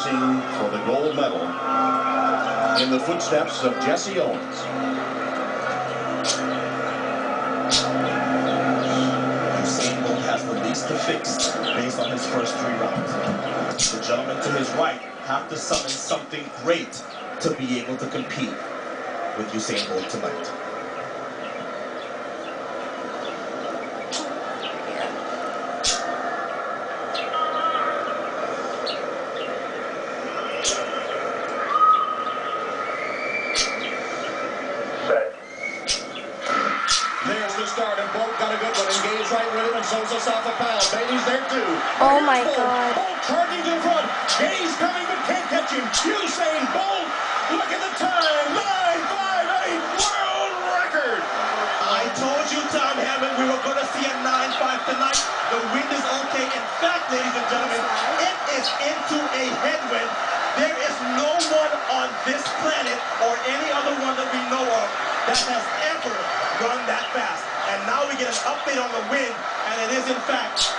racing for the gold medal in the footsteps of Jesse Owens. Usain Bolt has the least to fix based on his first 3 rounds. The gentlemen to his right have to summon something great to be able to compete with Usain Bolt tonight. There's the start, and Bolt got a good one. Engaged right with him and shows us off a pal. Bailey's there too. Oh my God. Bolt charging to the front. Gaze coming but can't catch him. Usain Bolt, look at the time. 9.58 world record. I told you, Tom Hammond, we were going to see a 9.5 tonight. The wind is okay. In fact, ladies and gentlemen, it is into a headwind. There is no one on this planet or any other one that we know of that has ever run that fast. And now we get an update on the wind, and it is in fact